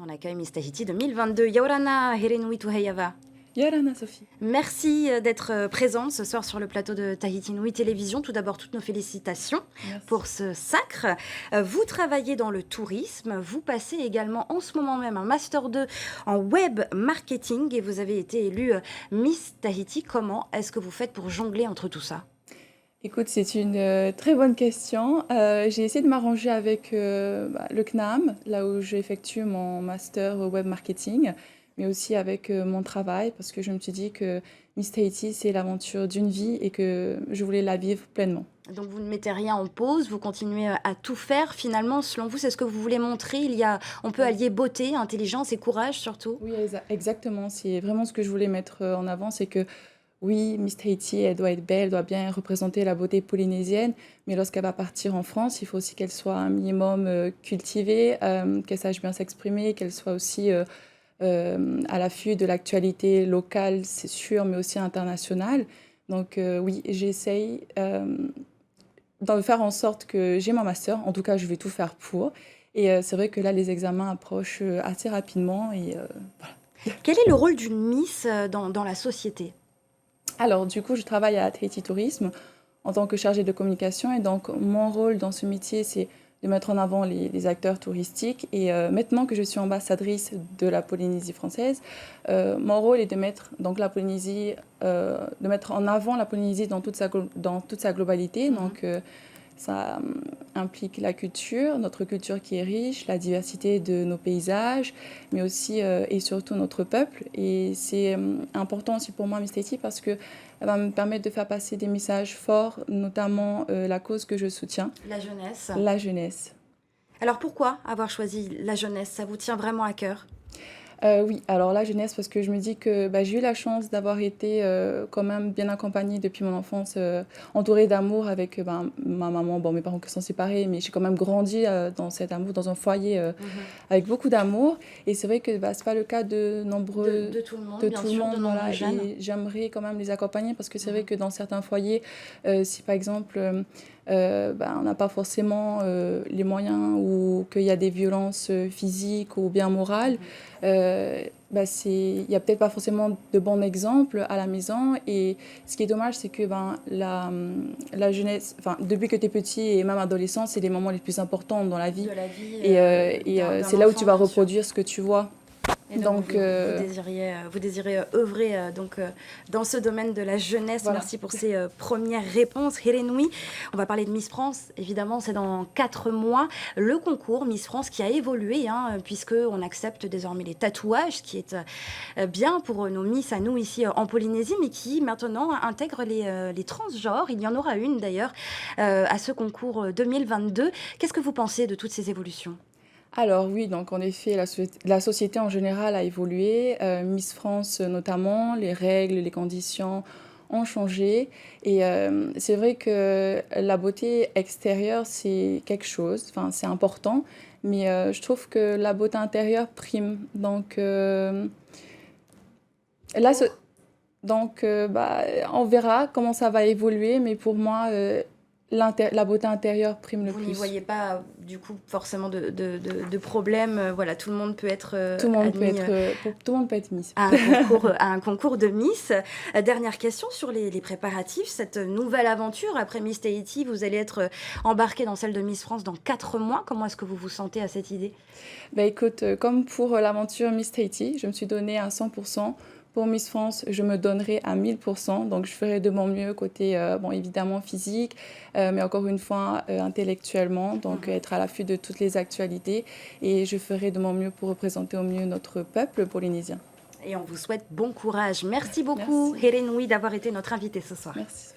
On accueille Miss Tahiti 2022. Yaorana Herenui Tuhayava. Yorana, Sophie. Merci d'être présente ce soir sur le plateau de Tahiti Nui Télévision. Tout d'abord, toutes nos félicitations Merci. pour ce sacre. Vous travaillez dans le tourisme. Vous passez également en ce moment même un Master 2 en web marketing et vous avez été élue Miss Tahiti. Comment est-ce que vous faites pour jongler entre tout ça? Écoute, c'est une très bonne question. J'ai essayé de m'arranger avec le CNAM, là où j'effectue mon master web marketing, mais aussi avec mon travail, parce que je me suis dit que Miss Tahiti, c'est l'aventure d'une vie et que je voulais la vivre pleinement. Donc vous ne mettez rien en pause, vous continuez à tout faire. Finalement, selon vous, c'est ce que vous voulez montrer. On peut allier beauté, intelligence et courage surtout. Oui, exactement. C'est vraiment ce que je voulais mettre en avant, c'est que oui, Miss Tahiti, elle doit être belle, elle doit bien représenter la beauté polynésienne, mais lorsqu'elle va partir en France, il faut aussi qu'elle soit un minimum cultivée, qu'elle sache bien s'exprimer, qu'elle soit aussi à l'affût de l'actualité locale, c'est sûr, mais aussi internationale. Donc oui, j'essaye de faire en sorte que j'ai mon master, en tout cas je vais tout faire pour. Et c'est vrai que là, les examens approchent assez rapidement. Et voilà. Quel est le rôle d'une Miss dans la société? Alors, du coup, je travaille à Tahiti Tourisme en tant que chargée de communication. Et donc, mon rôle dans ce métier, c'est de mettre en avant les acteurs touristiques. Et maintenant que je suis ambassadrice de la Polynésie française, mon rôle est de mettre, donc, de mettre en avant la Polynésie dans toute sa globalité. Donc, ça implique la culture, notre culture qui est riche, la diversité de nos paysages, mais aussi et surtout notre peuple. Et c'est important aussi pour moi, Miss Tahiti, parce qu'elle va me permettre de faire passer des messages forts, notamment la cause que je soutiens. La jeunesse. La jeunesse. Alors pourquoi avoir choisi la jeunesse? Ça vous tient vraiment à cœur? Oui, alors la jeunesse, parce que je me dis que j'ai eu la chance d'avoir été quand même bien accompagnée depuis mon enfance, entourée d'amour avec ma maman. Bon, mes parents qui sont séparés, mais j'ai quand même grandi dans cet amour, dans un foyer avec beaucoup d'amour. Et c'est vrai que c'est pas le cas de nombreux... De tout le monde, De bien tout le sûr, monde, de nombreux voilà. jeunes. Et j'aimerais quand même les accompagner parce que c'est vrai que dans certains foyers, si par exemple on n'a pas forcément les moyens ou qu'il y a des violences physiques ou bien morales, il n'y a peut-être pas forcément de bons exemples à la maison. Et ce qui est dommage, c'est que la jeunesse, depuis que tu es petit et même adolescent, c'est les moments les plus importants dans la vie. De la vie, Et c'est là où tu vas reproduire ce que tu vois. Et donc, vous désirez œuvrer dans ce domaine de la jeunesse. Voilà. Merci pour ces premières réponses. Herenui, on va parler de Miss France. Évidemment, c'est dans 4 mois. Le concours Miss France qui a évolué, puisqu'on accepte désormais les tatouages, ce qui est bien pour nos Miss à nous ici en Polynésie, mais qui maintenant intègre les transgenres. Il y en aura une d'ailleurs à ce concours 2022. Qu'est-ce que vous pensez de toutes ces évolutions ? Alors oui, donc en effet, la société en général a évolué, Miss France notamment, les règles, les conditions ont changé. Et c'est vrai que la beauté extérieure, c'est quelque chose, c'est important, mais je trouve que la beauté intérieure prime. Donc là, on verra comment ça va évoluer, mais pour moi, la beauté intérieure prime le plus. Vous n'y voyez pas, du coup, forcément de problème. Voilà, tout le monde peut être tout le monde admis tout le monde peut être Miss. À un concours de Miss. Dernière question sur les préparatifs. Cette nouvelle aventure, après Miss Tahiti, vous allez être embarquée dans celle de Miss France dans 4 mois. Comment est-ce que vous vous sentez à cette idée ? Écoute, comme pour l'aventure Miss Tahiti, je me suis donnée à 100%. Pour Miss France, je me donnerai à 1000%, donc je ferai de mon mieux côté, évidemment physique, mais encore une fois intellectuellement, donc être à l'affût de toutes les actualités, et je ferai de mon mieux pour représenter au mieux notre peuple polynésien. Et on vous souhaite bon courage. Merci beaucoup, Herenui, d'avoir été notre invitée ce soir. Merci.